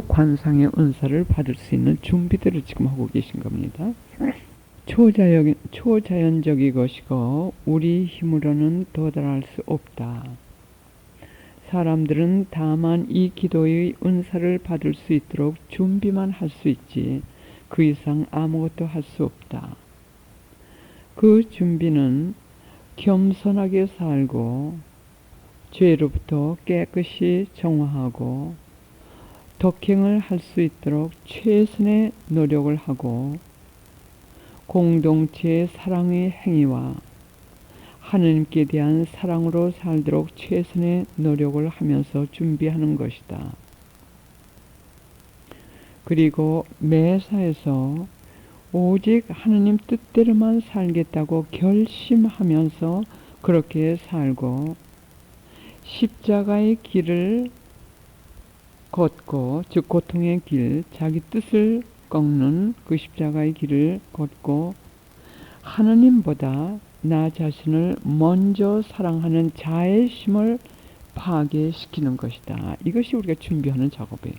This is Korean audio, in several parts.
관상의 은사를 받을 수 있는 준비들을 지금 하고 계신 겁니다. 초자연적인 것이고 우리 힘으로는 도달할 수 없다. 사람들은 다만 이 기도의 은사를 받을 수 있도록 준비만 할 수 있지 그 이상 아무것도 할 수 없다. 그 준비는 겸손하게 살고 죄로부터 깨끗이 정화하고 덕행을 할 수 있도록 최선의 노력을 하고 공동체의 사랑의 행위와 하느님께 대한 사랑으로 살도록 최선의 노력을 하면서 준비하는 것이다. 그리고 매사에서 오직 하느님 뜻대로만 살겠다고 결심하면서 그렇게 살고 십자가의 길을 걷고 즉 고통의 길, 자기 뜻을 꺾는 그 십자가의 길을 걷고 하느님보다 나 자신을 먼저 사랑하는 자애심을 파괴시키는 것이다. 이것이 우리가 준비하는 작업이에요.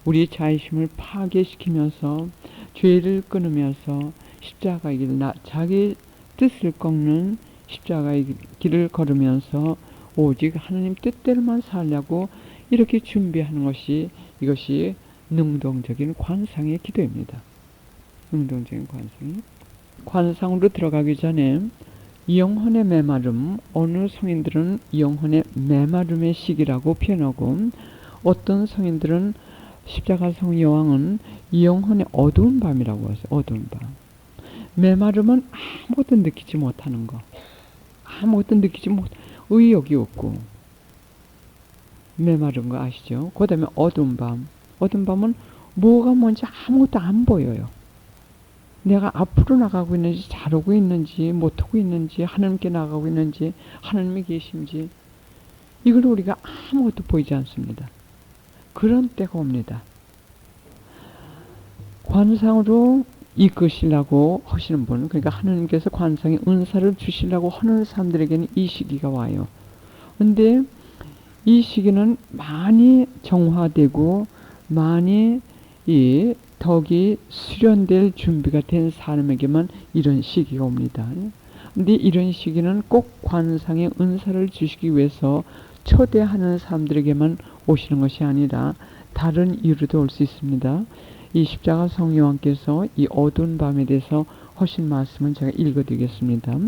우리 자애심을 파괴시키면서 죄를 끊으면서 십자가의 길, 자기 뜻을 꺾는 십자가의 길을 걸으면서 오직 하느님 뜻대로만 살려고 이렇게 준비하는 것이 이것이 능동적인 관상의 기도입니다. 능동적인 관상으로 들어가기 전에 영혼의 메마름, 어느 성인들은 영혼의 메마름의 시기라고 표현하고 어떤 성인들은 십자가성 여왕은 영혼의 어두운 밤이라고 하세요. 어두운 밤. 메마름은 아무것도 느끼지 못하는 거. 아무것도 느끼지 못, 의욕이 없고 메마른 거 아시죠? 그 다음에 어두운 밤. 어두운 밤은 뭐가 뭔지 아무것도 안 보여요. 내가 앞으로 나가고 있는지 잘하고 있는지 못하고 있는지 하나님께 나가고 있는지 하나님이 계신지 이걸 우리가 아무것도 보이지 않습니다. 그런 때가 옵니다. 관상으로 이끄시려고 하시는 분, 그러니까 하나님께서 관상의 은사를 주시려고 하는 사람들에게는 이 시기가 와요. 근데 이 시기는 많이 정화되고 많이 이 덕이 수련될 준비가 된 사람에게만 이런 시기가 옵니다. 근데 이런 시기는 꼭 관상의 은사를 주시기 위해서 초대하는 사람들에게만 오시는 것이 아니라 다른 이유로도 올 수 있습니다. 이 십자가 성령께서 이 어두운 밤에 대해서 하신 말씀은 제가 읽어드리겠습니다.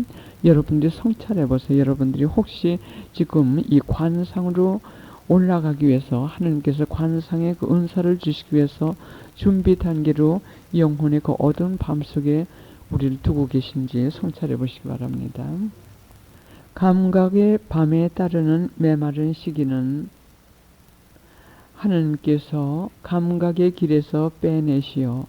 여러분들이 성찰해 보세요. 여러분들이 혹시 지금 이 관상으로 올라가기 위해서 하나님께서 관상의 그 은사를 주시기 위해서 준비 단계로 영혼의 그 어두운 밤 속에 우리를 두고 계신지 성찰해 보시기 바랍니다. 감각의 밤에 따르는 메마른 시기는 하나님께서 감각의 길에서 빼내시어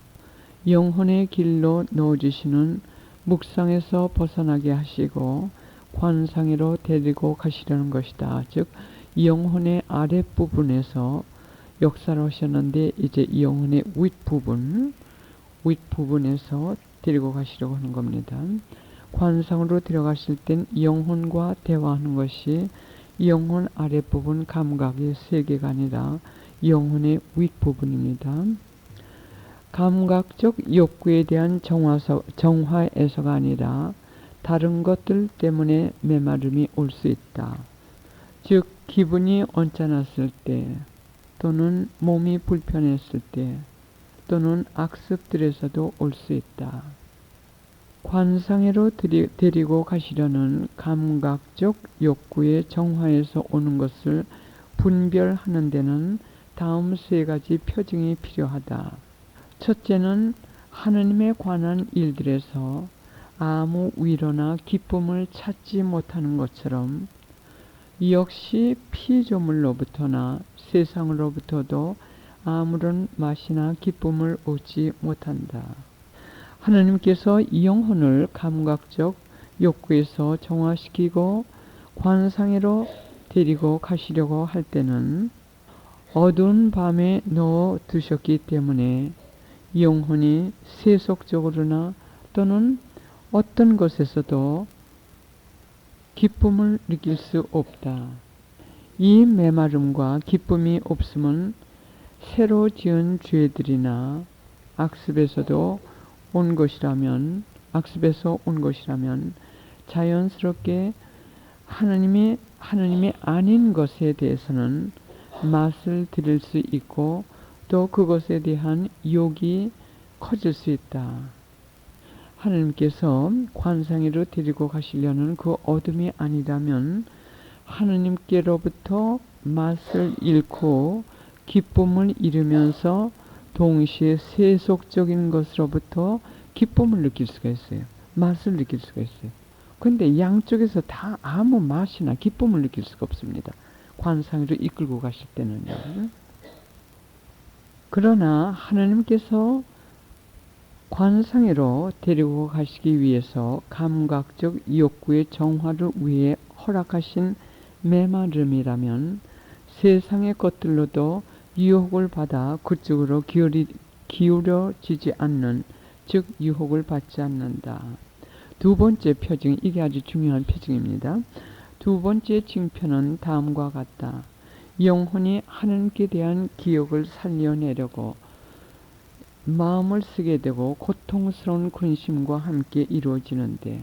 영혼의 길로 넣어주시는 묵상에서 벗어나게 하시고 관상으로 데리고 가시려는 것이다. 즉 영혼의 아랫부분에서 역사를 하셨는데 이제 영혼의 윗부분에서 데리고 가시려고 하는 겁니다. 관상으로 들어가실 땐 영혼과 대화하는 것이 영혼 아랫부분 감각의 세계가 아니라 영혼의 윗부분입니다. 감각적 욕구에 대한 정화에서가 아니라 다른 것들 때문에 메마름이 올 수 있다. 즉 기분이 언짢았을 때 또는 몸이 불편했을 때 또는 악습들에서도 올 수 있다. 관상으로 데리고 가시려는 감각적 욕구의 정화에서 오는 것을 분별하는 데는 다음 세 가지 표징이 필요하다. 첫째는 하느님에 관한 일들에서 아무 위로나 기쁨을 찾지 못하는 것처럼 역시 피조물로부터나 세상으로부터도 아무런 맛이나 기쁨을 얻지 못한다. 하나님께서 이 영혼을 감각적 욕구에서 정화시키고 관상으로 데리고 가시려고 할 때는 어두운 밤에 넣어 두셨기 때문에 영혼이 세속적으로나 또는 어떤 것에서도 기쁨을 느낄 수 없다. 이 메마름과 기쁨이 없음은 새로 지은 죄들이나 악습에서 온 것이라면 자연스럽게 하나님이 아닌 것에 대해서는 맛을 들일 수 있고 또 그것에 대한 유혹이 커질 수 있다. 하나님께서 관상으로 데리고 가시려는 그 어둠이 아니라면 하나님께로부터 맛을 잃고 기쁨을 잃으면서 동시에 세속적인 것으로부터 기쁨을 느낄 수가 있어요. 맛을 느낄 수가 있어요. 근데 양쪽에서 다 아무 맛이나 기쁨을 느낄 수가 없습니다. 관상으로 이끌고 가실 때는요. 그러나 하나님께서 관상으로 데리고 가시기 위해서 감각적 욕구의 정화를 위해 허락하신 메마름이라면 세상의 것들로도 유혹을 받아 그쪽으로 기울여지지 않는, 즉 유혹을 받지 않는다. 두 번째 표징, 이게 아주 중요한 표징입니다. 두 번째 징표는 다음과 같다. 영혼이 하나님께 대한 기억을 살려내려고 마음을 쓰게 되고 고통스러운 근심과 함께 이루어지는데,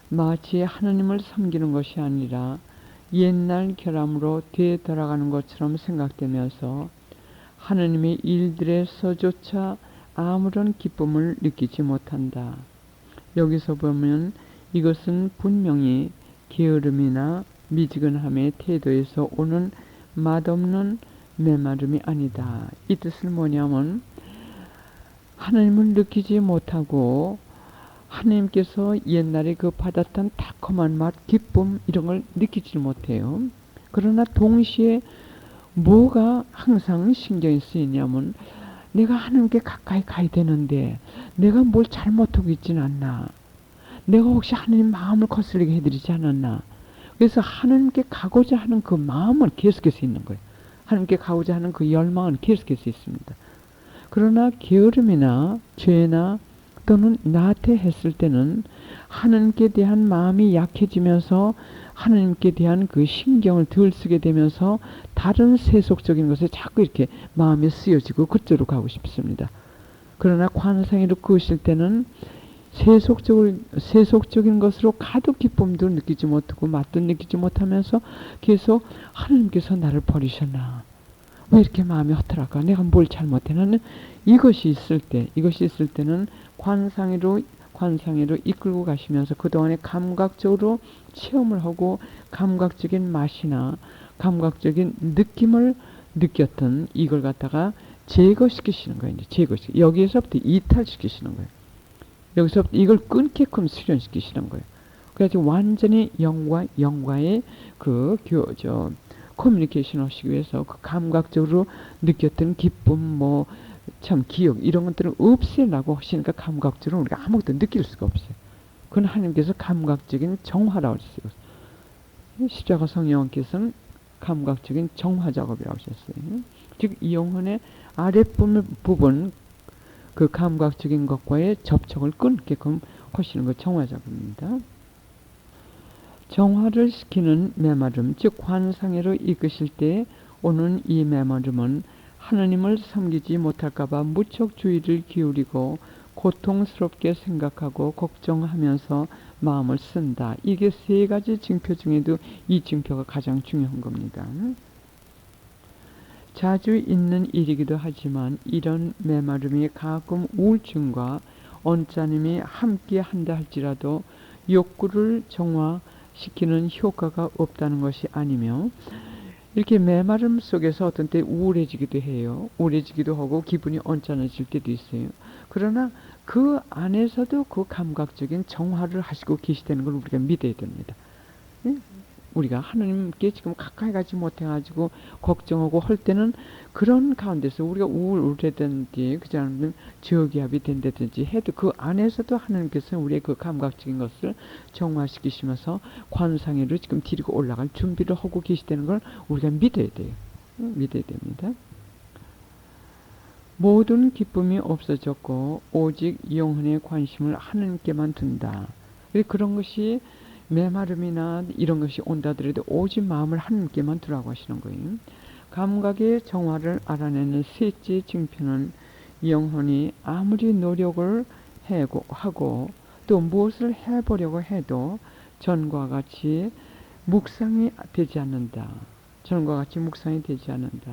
마치 하나님을 섬기는 것이 아니라 옛날 결함으로 되돌아가는 것처럼 생각되면서 하나님의 일들에서조차 아무런 기쁨을 느끼지 못한다. 여기서 보면 이것은 분명히 게으름이나 미지근함의 태도에서 오는 맛없는 메마름이 아니다. 이 뜻은 뭐냐면 하나님을 느끼지 못하고 하나님께서 옛날에 그 받았던 달콤한 맛, 기쁨 이런 걸 느끼지 못해요. 그러나 동시에 뭐가 항상 신경이 쓰이냐면 내가 하나님께 가까이 가야 되는데 내가 뭘 잘못하고 있지는 않나. 내가 혹시 하나님 마음을 거슬리게 해드리지 않았나. 그래서 하나님께 가고자 하는 그 마음은 계속해서 있는 거예요. 하나님께 가고자 하는 그 열망은 계속해서 있습니다. 그러나 게으름이나 죄나 또는 나태했을 때는 하나님께 대한 마음이 약해지면서 하나님께 대한 그 신경을 덜 쓰게 되면서 다른 세속적인 것에 자꾸 이렇게 마음이 쓰여지고 그쪽으로 가고 싶습니다. 그러나 관상으로 그으실 때는 세속적인 것으로 가도 기쁨도 느끼지 못하고 맛도 느끼지 못하면서 계속 하나님께서 나를 버리셨나? 왜 이렇게 마음이 허탈할까? 내가 뭘 잘못했나? 이것이 있을 때는 관상으로 이끌고 가시면서 그동안에 감각적으로 체험을 하고 감각적인 맛이나 감각적인 느낌을 느꼈던 이걸 갖다가 제거시키시는 거예요. 여기에서부터 이탈시키시는 거예요. 여기서부터 이걸 끊게끔 수련시키시는 거예요. 그래서 완전히 영과의 커뮤니케이션 하시기 위해서 그 감각적으로 느꼈던 기쁨, 참 기억 이런 것들을 없애라고 하시니까 감각적으로 우리가 아무것도 느낄 수가 없어요. 그건 하나님께서 감각적인 정화라고 하셨어요. 십자가 성령께서는 감각적인 정화 작업이라고 하셨어요. 즉 이 영혼의 아랫부분 그 감각적인 것과의 접촉을 끊게끔 하시는 것 정화 작업입니다. 정화를 시키는 메마름, 즉 관상으로 이끄실 때 오는 이 메마름은 하나님을 섬기지 못할까봐 무척 주의를 기울이고 고통스럽게 생각하고 걱정하면서 마음을 쓴다. 이게 세 가지 징표 중에도 이 징표가 가장 중요한 겁니다. 자주 있는 일이기도 하지만 이런 메마름이 가끔 우울증과 언짢음이 함께 한다 할지라도 욕구를 정화시키는 효과가 없다는 것이 아니며, 이렇게 메마름 속에서 어떤 때 우울해지기도 해요. 우울해지기도 하고 기분이 언짢아질 때도 있어요. 그러나 그 안에서도 그 감각적인 정화를 하시고 계시다는 걸 우리가 믿어야 됩니다. 우리가 하나님께 지금 가까이 가지 못해가지고 걱정하고 할 때는 그런 가운데서 우리가 우울해든지 그지 않으면 저기압이 된다든지 해도 그 안에서도 하나님께서 우리의 그 감각적인 것을 정화시키시면서 관상회로 지금 데리고 올라갈 준비를 하고 계시다는 걸 우리가 믿어야 돼요. 믿어야 됩니다. 모든 기쁨이 없어졌고 오직 영혼의 관심을 하나님께만 둔다. 그런 것이 메마름이나 이런 것이 온다더라도 오직 마음을 하나님께만 두라고 하시는 거예요. 감각의 정화를 알아내는 셋째 징표는 영혼이 아무리 노력을 하고 또 무엇을 해보려고 해도 전과 같이 묵상이 되지 않는다. 전과 같이 묵상이 되지 않는다.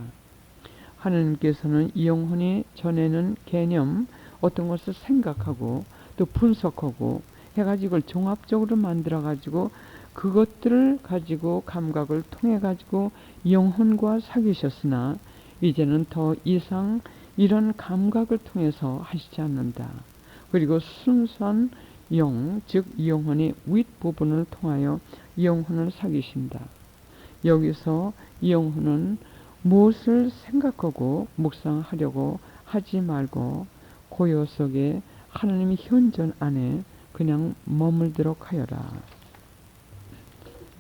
하느님께서는 이 영혼이 전에는 개념, 어떤 것을 생각하고 또 분석하고 해가지고 종합적으로 만들어가지고 그것들을 가지고 감각을 통해가지고 영혼과 사귀셨으나 이제는 더 이상 이런 감각을 통해서 하시지 않는다. 그리고 순수한 영, 즉 영혼의 윗부분을 통하여 영혼을 사귀신다. 여기서 영혼은 무엇을 생각하고 묵상하려고 하지 말고 고요 속에 하나님의 현존 안에 그냥 머물도록 하여라.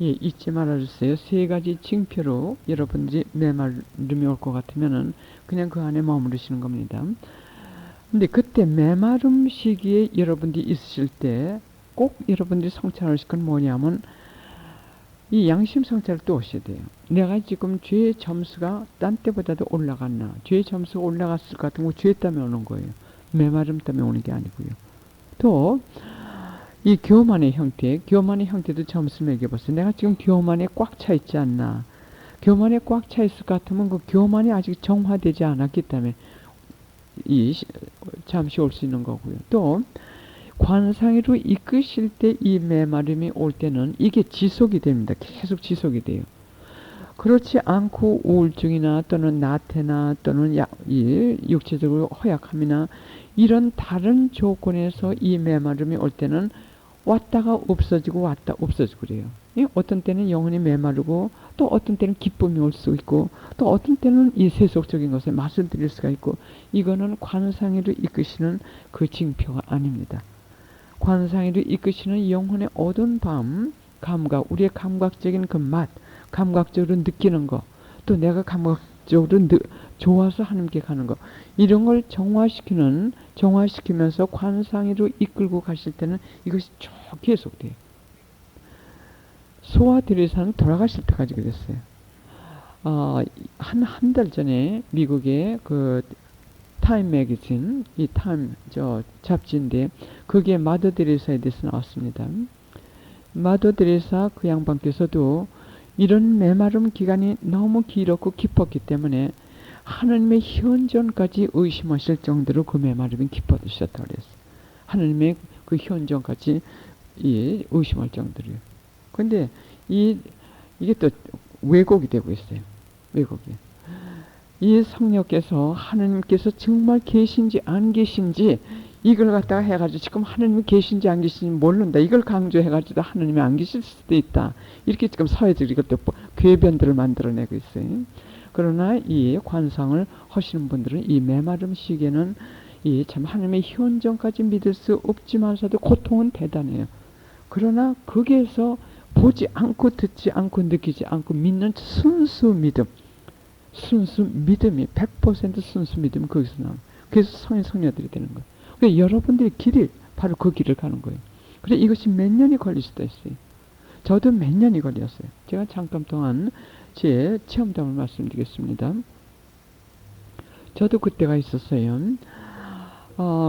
예, 잊지 말아주세요. 세 가지 징표로 여러분들이 메마름이 올 것 같으면은 그냥 그 안에 머무르시는 겁니다. 근데 그때 메마름 시기에 여러분들이 있으실 때 꼭 여러분들이 성찰하실 건 뭐냐면 이 양심 성찰을 또 하셔야 돼요. 내가 지금 죄의 점수가 딴 때보다도 올라갔나? 죄의 점수가 올라갔을 것 같은 거 죄 때문에 오는 거예요. 메마름 때문에 오는 게 아니고요. 또 이 교만의 형태도 점수 매겨보세요. 내가 지금 교만에 꽉 차 있지 않나? 교만에 꽉 차 있을 것 같으면 그 교만이 아직 정화되지 않았기 때문에 잠시 올 수 있는 거고요. 또 관상으로 이끄실 때 이 메마름이 올 때는 이게 지속이 됩니다. 계속 지속이 돼요. 그렇지 않고 우울증이나 또는 나태나 또는 육체적으로 허약함이나 이런 다른 조건에서 이 메마름이 올 때는 왔다가 없어지고 왔다 없어지고 그래요. 어떤 때는 영혼이 메마르고 또 어떤 때는 기쁨이 올 수 있고 또 어떤 때는 이 세속적인 것에 맛을 들일 수가 있고 이거는 관상으로 이끄시는 그 징표가 아닙니다. 관상으로 이끄시는 영혼의 어두운 밤 감각, 우리의 감각적인 그 맛, 감각적으로 느끼는 거, 또 내가 감각적으로 좋아서 하나님께 가는 거, 이런 걸 정화시키면서 관상으로 이끌고 가실 때는 이것이 쭉 계속돼요. 소아 드레사는 돌아가실 때까지 그랬어요. 한 달 전에 미국의 그 타임 매거진, 이 타임 잡지인데 거기에 마더 드레사에 대해서 나왔습니다. 마더 드레사 그 양반께서도 이런 메마름 기간이 너무 길었고 깊었기 때문에 하나님의 현존까지 의심하실 정도로 그 메마름이 깊어지셨다고 그랬어요. 하나님의 그 현존까지 의심할 정도로요. 근데 이게 또 왜곡이 되고 있어요. 왜곡이. 이 성령께서 하나님께서 정말 계신지 안 계신지 이걸 갖다가 해가지고 지금 하나님이 계신지 안 계신지 모른다. 이걸 강조해가지고 하나님이 안 계실 수도 있다. 이렇게 지금 사회적으로 이것도 궤변들을 만들어내고 있어요. 그러나 이 관상을 하시는 분들은 이 메마름 시기에는 참 하나님의 현존까지 믿을 수 없지만서도 고통은 대단해요. 그러나 거기에서 보지 않고 듣지 않고 느끼지 않고 믿는 순수 믿음이 100% 순수 믿음이 거기서 나와요. 그래서 성인 성녀들이 되는 거예요. 그러니까 여러분들의 길이 바로 그 길을 가는 거예요. 그래서 이것이 몇 년이 걸릴 수도 있어요. 저도 몇 년이 걸렸어요. 제가 잠깐 동안 제 체험담을 말씀드리겠습니다. 저도 그때가 있었어요.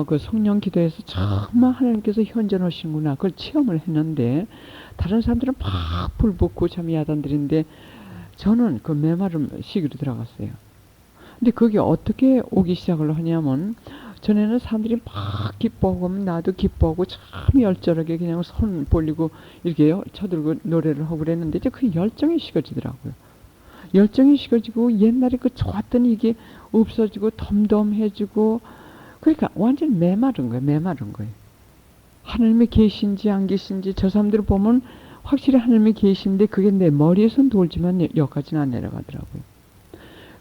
그 성령 기도에서 정말 하나님께서 현존하시는구나. 그걸 체험을 했는데 다른 사람들은 막 불붙고 참 야단들인데 저는 그 메마름 시기로 들어갔어요. 근데 그게 어떻게 오기 시작을 하냐면 전에는 사람들이 막 기뻐하고 나도 기뻐하고 참 열절하게 그냥 손 벌리고 이렇게 쳐들고 노래를 하고 그랬는데 이제 그 열정이 식어지더라고요. 열정이 식어지고 옛날에 그 좋았던 이게 없어지고 덤덤해지고 그러니까 완전 메마른 거예요. 하나님이 계신지 안 계신지 저 사람들을 보면 확실히 하나님이 계신데 그게 내 머리에선 돌지만 여기까지는 안 내려가더라고요.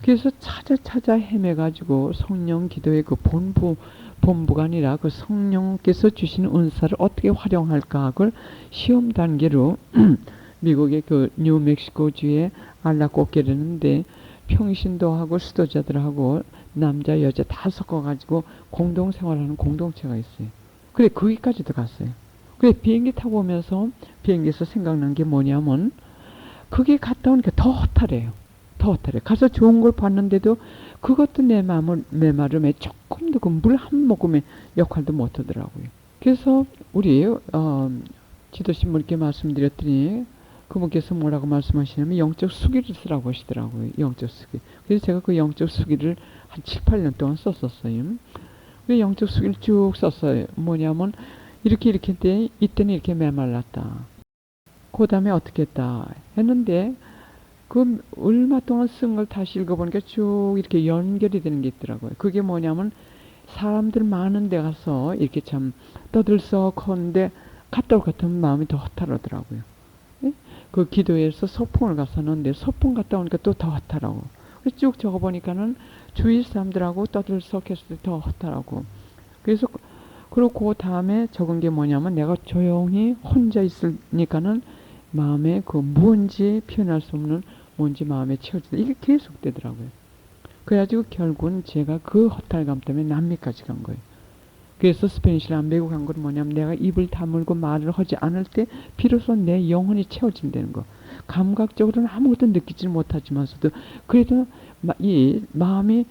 그래서 찾아 헤매가지고 성령 기도의 그 본부가 아니라 그 성령께서 주시는 은사를 어떻게 활용할까 그걸 시험 단계로 미국의 그 뉴멕시코주에 알라코케르는데 평신도 하고 수도자들하고 남자 여자 다 섞어가지고 공동생활하는 공동체가 있어요. 그래 거기까지도 갔어요. 그래 비행기 타고 오면서 비행기에서 생각난 게 뭐냐면 거기 갔다 오니까 더 허탈해요. 더 허탈해. 가서 좋은 걸 봤는데도 그것도 내 마음을 메마름에 조금도 그 물 한 모금의 역할도 못 하더라고요. 그래서 우리 지도신분께 말씀드렸더니 그분께서 뭐라고 말씀하시냐면 영적 수기를 쓰라고 하시더라고요. 영적 수기. 그래서 제가 그 영적 수기를 한 7, 8년 동안 썼었어요. 그 영적 수기를 쭉 썼어요. 뭐냐면 이렇게 했는데 이때는 이렇게 메말랐다. 그 다음에 어떻게 했다 했는데 그 얼마 동안 쓴 걸 다시 읽어보니까 쭉 이렇게 연결이 되는 게 있더라고요. 그게 뭐냐면 사람들 많은 데 가서 이렇게 참 떠들썩한데 갔다 올 것 같으면 마음이 더 허탈하더라고요. 예? 그 기도에서 소풍을 갔었는데 소풍 갔다 오니까 또 더 허탈하고 쭉 적어보니까는 주위 사람들하고 떠들썩했을 때 더 허탈하고 그래서 그리고 그 다음에 적은 게 뭐냐면 내가 조용히 혼자 있으니까는 마음에 그 뭔지 표현할 수 없는 뭔지 마음에 채워진다. 이게 계속 되더라고요. 그래가지고 결국은 제가 그 허탈감 때문에 남미까지 간 거예요. 그래서 스페니쉬를 안 배우고 간 건 뭐냐면 내가 입을 다물고 말을 하지 않을 때 비로소 내 영혼이 채워진다는 거. 감각적으로는 아무것도 느끼지 못하지만서도 그래도 이 마음이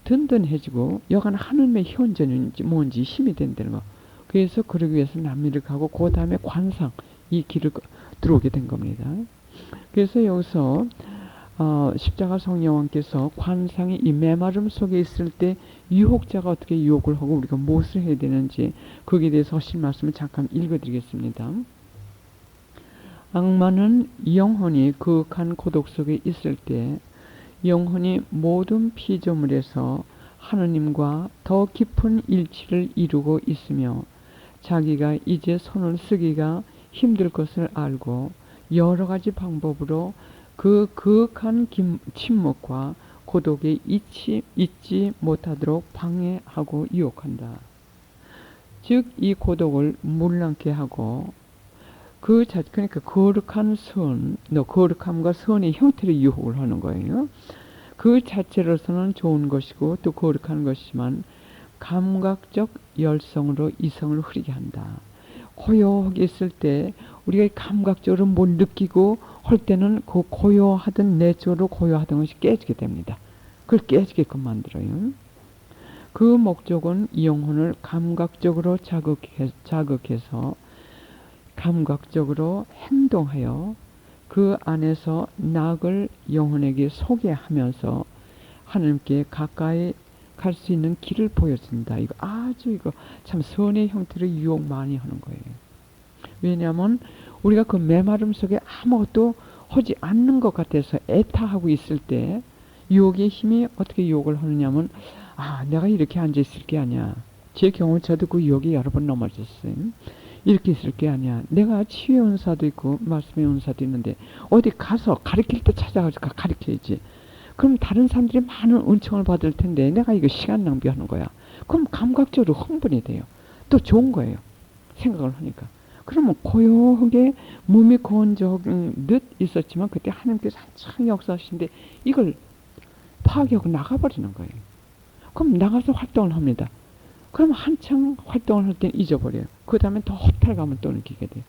든든해지고 여간 하느님의 현존인지 뭔지 힘이 된다는 거. 그래서 그러기 위해서 남미를 가고 그 다음에 관상 이 길을 들어오게 된 겁니다. 그래서 여기서 십자가 성령왕께서 관상이 이 메마름 속에 있을 때 유혹자가 어떻게 유혹을 하고 우리가 무엇을 해야 되는지 거기에 대해서 하신 말씀을 잠깐 읽어드리겠습니다. 악마는 영혼이 그윽한 고독 속에 있을 때 영혼이 모든 피조물에서 하느님과 더 깊은 일치를 이루고 있으며 자기가 이제 손을 쓰기가 힘들 것을 알고 여러 가지 방법으로 그 그윽한 침묵과 고독에 잊지 못하도록 방해하고 유혹한다. 즉 이 고독을 물랑케 하고 그러니까 거룩한 선, 거룩함과 선의 형태를 유혹을 하는 거예요. 그 자체로서는 좋은 것이고 또 거룩한 것이지만 감각적 열성으로 이성을 흐리게 한다. 고요하게 있을 때 우리가 감각적으로 뭘 느끼고 할 때는 그 고요하던 내적으로 고요하던 것이 깨지게 됩니다. 그걸 깨지게끔 만들어요. 그 목적은 영혼을 감각적으로 자극해서 감각적으로 행동하여 그 안에서 낙을 영혼에게 소개하면서 하나님께 가까이 갈 수 있는 길을 보여준다. 이거 참 선의 형태로 유혹 많이 하는 거예요. 왜냐하면 우리가 그 메마름 속에 아무것도 하지 않는 것 같아서 애타하고 있을 때 유혹의 힘이 어떻게 유혹을 하느냐면 내가 이렇게 앉아 있을 게 아니야. 제 경우 저도 그 유혹이 여러 번 넘어졌어요. 이렇게 있을 게 아니야. 내가 치유의 은사도 있고 말씀의 은사도 있는데 어디 가서 가르칠 때 찾아가서 가르쳐야지. 그럼 다른 사람들이 많은 은총을 받을 텐데 내가 이거 시간 낭비하는 거야. 그럼 감각적으로 흥분이 돼요. 또 좋은 거예요. 생각을 하니까. 그러면 고요하게 몸이 건조한 듯 있었지만 그때 하나님께서 한참 역사하시는데 이걸 파괴하고 나가버리는 거예요. 그럼 나가서 활동을 합니다. 그럼 한창 활동을 할 때는 잊어버려요. 그 다음에 더 허탈감을 또 느끼게 돼요.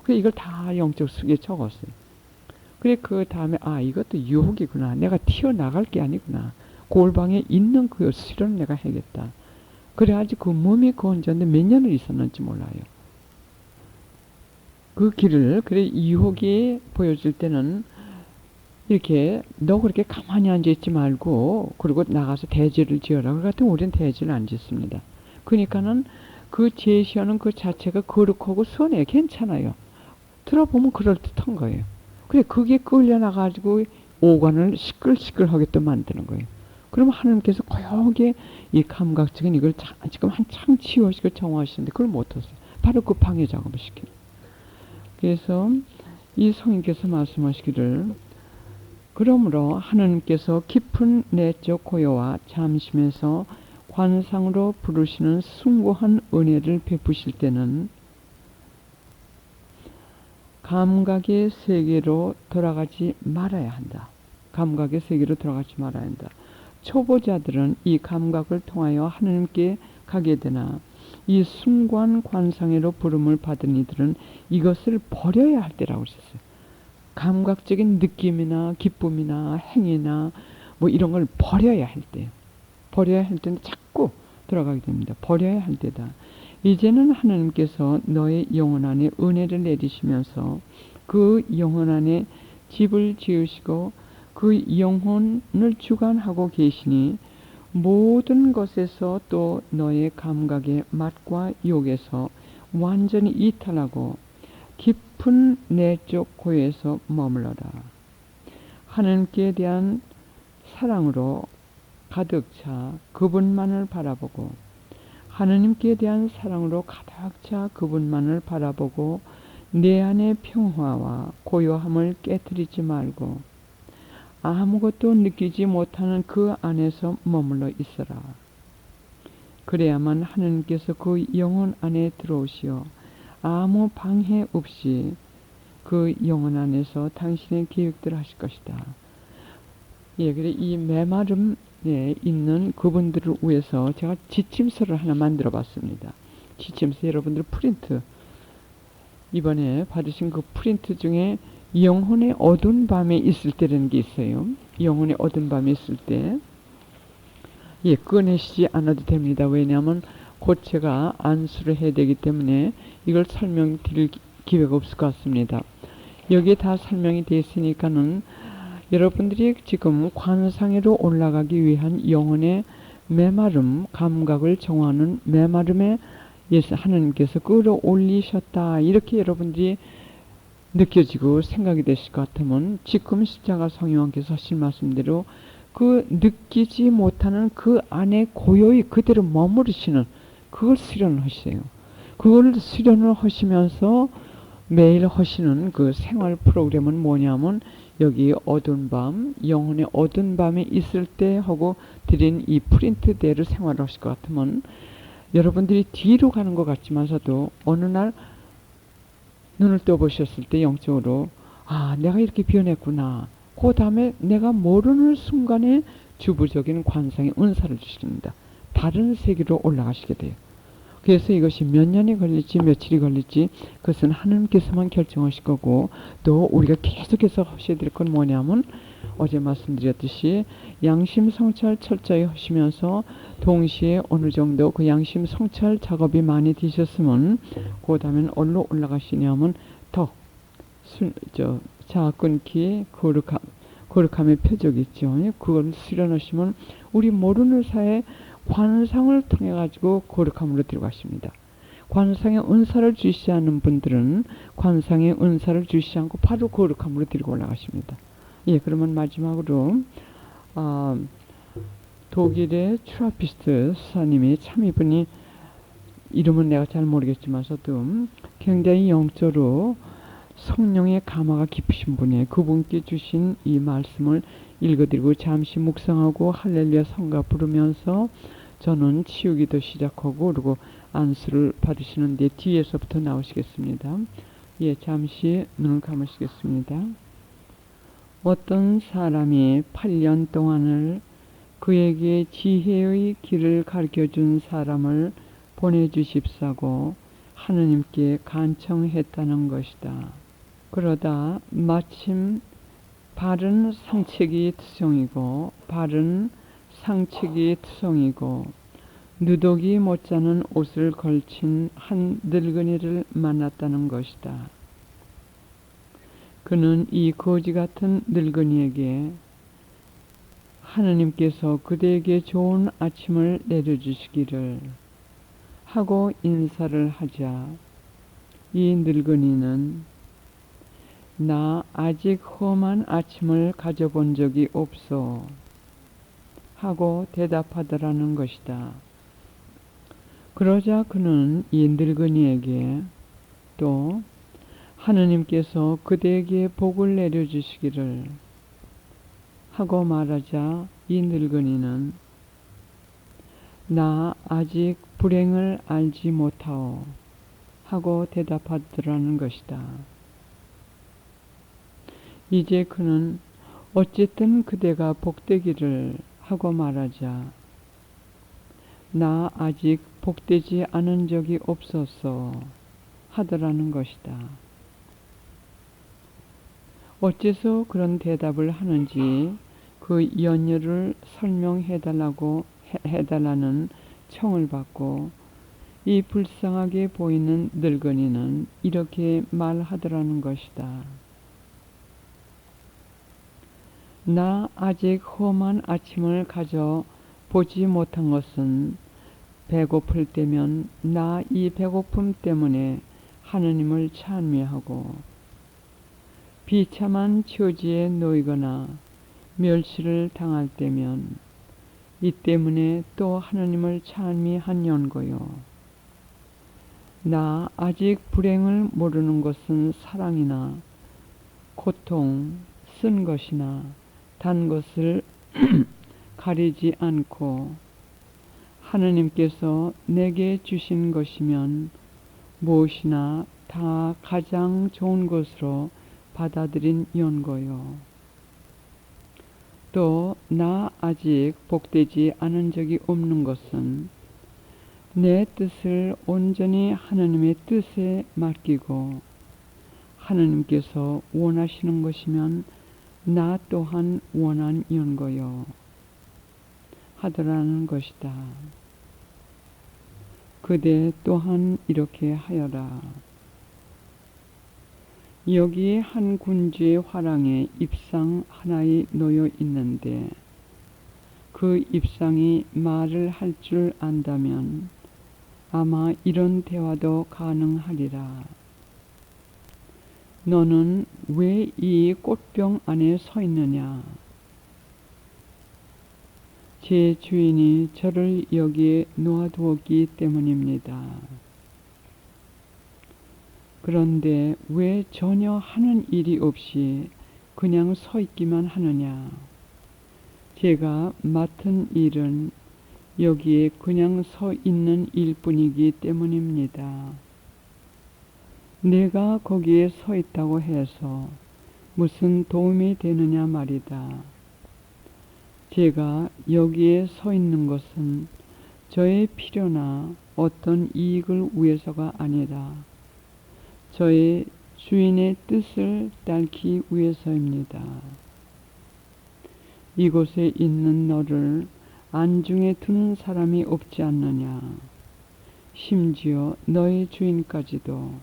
그래서 이걸 다 영적 수기에 적었어요. 그래 그 다음에 이것도 유혹이구나. 내가 튀어나갈 게 아니구나. 골방에 있는 그 실현을 내가 해야겠다. 그래가지고 그 몸이 건조한데 몇 년을 있었는지 몰라요. 그 길을 그래 유혹이 보여줄 때는 이렇게 너 그렇게 가만히 앉아있지 말고 그리고 나가서 대지를 지어라. 그 같은 우리는 대지를 안 짓습니다. 그러니까는 그 제시하는 그 자체가 거룩하고 선해 괜찮아요. 들어보면 그럴듯한 거예요. 그래 그게 끌려나가지고 오관을 시끌시끌하게 또 만드는 거예요. 그러면 하나님께서 고요하게 이 감각적인 이걸 지금 한창 치유하시고 정화하시는데 그걸 못하세요. 바로 그 방해 작업을 시켜요. 그래서 이 성인께서 말씀하시기를 그러므로 하나님께서 깊은 내적 고요와 잠심에서 관상으로 부르시는 숭고한 은혜를 베푸실 때는 감각의 세계로 돌아가지 말아야 한다. 감각의 세계로 돌아가지 말아야 한다. 초보자들은 이 감각을 통하여 하나님께 가게 되나 이 숭고한 관상으로 부름을 받은 이들은 이것을 버려야 할 때라고 하셨어요. 감각적인 느낌이나 기쁨이나 행위나 뭐 이런 걸 버려야 할 때, 버려야 할 때는 자꾸 들어가게 됩니다. 버려야 할 때다. 이제는 하나님께서 너의 영혼 안에 은혜를 내리시면서 그 영혼 안에 집을 지으시고 그 영혼을 주관하고 계시니 모든 것에서 또 너의 감각의 맛과 욕에서 완전히 이탈하고 깊은 내적 고요에서 머물러라. 하나님께 대한 사랑으로 가득 차 그분만을 바라보고 하나님께 대한 사랑으로 가득 차 그분만을 바라보고 내 안의 평화와 고요함을 깨뜨리지 말고 아무것도 느끼지 못하는 그 안에서 머물러 있어라. 그래야만 하나님께서 그 영혼 안에 들어오시어 아무 방해 없이 그 영혼 안에서 당신의 계획들을 하실 것이다. 예, 그래 이 메마름에 있는 그분들을 위해서 제가 지침서를 하나 만들어 봤습니다. 지침서 여러분들 프린트 이번에 받으신 그 프린트 중에 영혼의 어두운 밤에 있을 때라는 게 있어요. 영혼의 어두운 밤에 있을 때 예, 꺼내시지 않아도 됩니다. 왜냐하면 곧 제가 안수를 해야 되기 때문에 이걸 설명드릴 기회가 없을 것 같습니다. 여기에 다 설명이 되어 있으니까는 여러분들이 지금 관상으로 올라가기 위한 영혼의 메마름, 감각을 정하는 메마름에 예수 하나님께서 끌어올리셨다. 이렇게 여러분들이 느껴지고 생각이 되실 것 같으면 지금 십자가 성령께서 하신 말씀대로 그 느끼지 못하는 그 안에 고요히 그대로 머무르시는 그걸 수련을 하세요. 그걸 수련을 하시면서 매일 하시는 그 생활 프로그램은 뭐냐면 여기 어두운 밤, 영혼의 어두운 밤에 있을 때 하고 드린 이 프린트대로 생활을 하실 것 같으면 여러분들이 뒤로 가는 것 같지만서도 어느 날 눈을 떠보셨을 때 영적으로 아 내가 이렇게 변했구나. 그 다음에 내가 모르는 순간에 주부적인 관상의 은사를 주십니다. 다른 세계로 올라가시게 돼요. 그래서 이것이 몇 년이 걸릴지 며칠이 걸릴지 그것은 하나님께서만 결정하실 거고 또 우리가 계속해서 하셔야 될 건 뭐냐면 어제 말씀드렸듯이 양심 성찰 철저히 하시면서 동시에 어느 정도 그 양심 성찰 작업이 많이 되셨으면 그 다음에 어디로 올라가시냐면 더 자아 끊기 거룩함의 표적이 있죠. 그걸 수련하시면 우리 모르는 사이에 관상을 통해 가지고 거룩함으로 들어가십니다. 관상의 은사를 주시지 않는 분들은 관상의 은사를 주시지 않고 바로 거룩함으로 들고 올라가십니다. 예, 그러면 마지막으로 독일의 트라피스트 수사님이 참 이분이 이름은 내가 잘 모르겠지만서도 굉장히 영적으로 성령의 감화가 깊으신 분이에요. 그분께 주신 이 말씀을 읽어드리고 잠시 묵상하고 할렐루야 성가 부르면서 저는 치우기도 시작하고 그리고 안수를 받으시는데 뒤에서부터 나오시겠습니다. 예, 잠시 눈을 감으시겠습니다. 어떤 사람이 8년 동안을 그에게 지혜의 길을 가르쳐준 사람을 보내주십사고 하느님께 간청했다는 것이다. 그러다 마침 바른 상책이 투성이고 누더기 못자는 옷을 걸친 한 늙은이를 만났다는 것이다. 그는 이 거지 같은 늙은이에게 하느님께서 그대에게 좋은 아침을 내려주시기를 하고 인사를 하자 이 늙은이는 나 아직 험한 아침을 가져본 적이 없어 하고 대답하더라는 것이다. 그러자 그는 이 늙은이에게 또 하느님께서 그대에게 복을 내려주시기를 하고 말하자 이 늙은이는 나 아직 불행을 알지 못하오 하고 대답하더라는 것이다. 이제 그는 어쨌든 그대가 복되기를 하고 말하자 나 아직 복되지 않은 적이 없었어 하더라는 것이다. 어째서 그런 대답을 하는지 그 연유를 해달라는 청을 받고 이 불쌍하게 보이는 늙은이는 이렇게 말하더라는 것이다. 나 아직 험한 아침을 가져 보지 못한 것은 배고플 때면 나 이 배고픔 때문에 하느님을 찬미하고 비참한 처지에 놓이거나 멸시를 당할 때면 이 때문에 또 하느님을 찬미한 연고요. 나 아직 불행을 모르는 것은 사랑이나 고통, 쓴 것이나 단 것을 가리지 않고 하느님께서 내게 주신 것이면 무엇이나 다 가장 좋은 것으로 받아들인 연고요. 또 나 아직 복되지 않은 적이 없는 것은 내 뜻을 온전히 하느님의 뜻에 맡기고 하느님께서 원하시는 것이면 나 또한 원한 연고요. 하더라는 것이다. 그대 또한 이렇게 하여라. 여기에 한 군주의 화랑에 입상 하나에 놓여 있는데 그 입상이 말을 할 줄 안다면 아마 이런 대화도 가능하리라. 너는 왜 이 꽃병 안에 서 있느냐? 제 주인이 저를 여기에 놓아두었기 때문입니다. 그런데 왜 전혀 하는 일이 없이 그냥 서 있기만 하느냐? 제가 맡은 일은 여기에 그냥 서 있는 일뿐이기 때문입니다. 내가 거기에 서 있다고 해서 무슨 도움이 되느냐 말이다. 제가 여기에 서 있는 것은 저의 필요나 어떤 이익을 위해서가 아니라 저의 주인의 뜻을 따르기 위해서입니다. 이곳에 있는 너를 안중에 두는 사람이 없지 않느냐. 심지어 너의 주인까지도.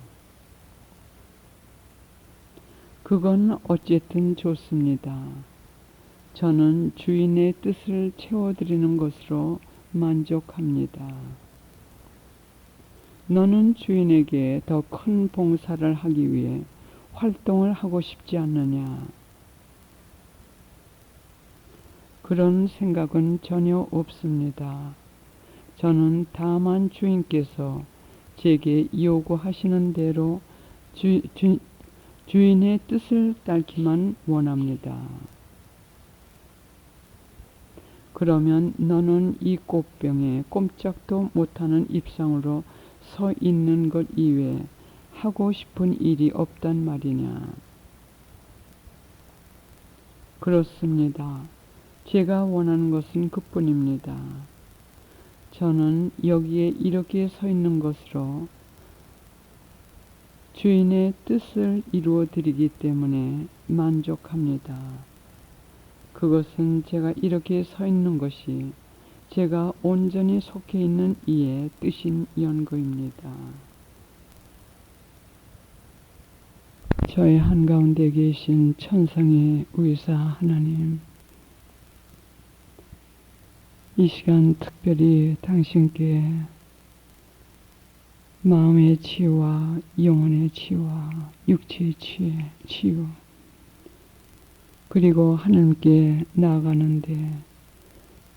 그건 어쨌든 좋습니다. 저는 주인의 뜻을 채워드리는 것으로 만족합니다. 너는 주인에게 더 큰 봉사를 하기 위해 활동을 하고 싶지 않느냐? 그런 생각은 전혀 없습니다. 저는 다만 주인께서 제게 요구하시는 대로 주인의 뜻을 따르기만 원합니다. 그러면 너는 이 꽃병에 꼼짝도 못하는 입상으로 서 있는 것 이외에 하고 싶은 일이 없단 말이냐. 그렇습니다. 제가 원하는 것은 그뿐입니다. 저는 여기에 이렇게 서 있는 것으로 주인의 뜻을 이루어 드리기 때문에 만족합니다. 그것은 제가 이렇게 서 있는 것이 제가 온전히 속해 있는 이의 뜻인 연고입니다. 저의 한가운데 계신 천상의 의사 하나님, 이 시간 특별히 당신께 마음의 치유와 영혼의 치유와 육체의 치유 그리고 하나님께 나아가는데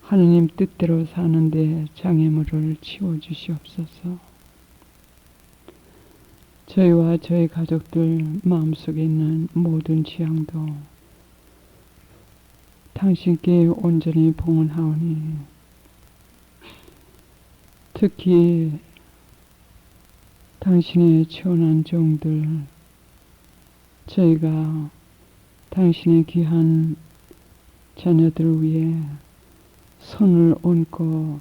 하느님 뜻대로 사는데 장애물을 치워주시옵소서. 저희와 저희 가족들 마음속에 있는 모든 지향도 당신께 온전히 봉헌하오니 특히 당신의 천한 종들 저희가 당신의 귀한 자녀들을 위해 손을 얹고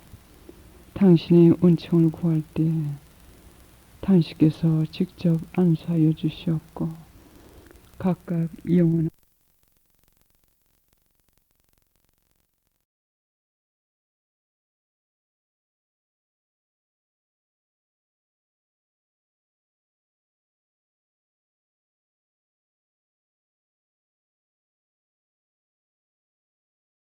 당신의 은총을 구할 때 당신께서 직접 안수하여 주시옵고 각각 영원한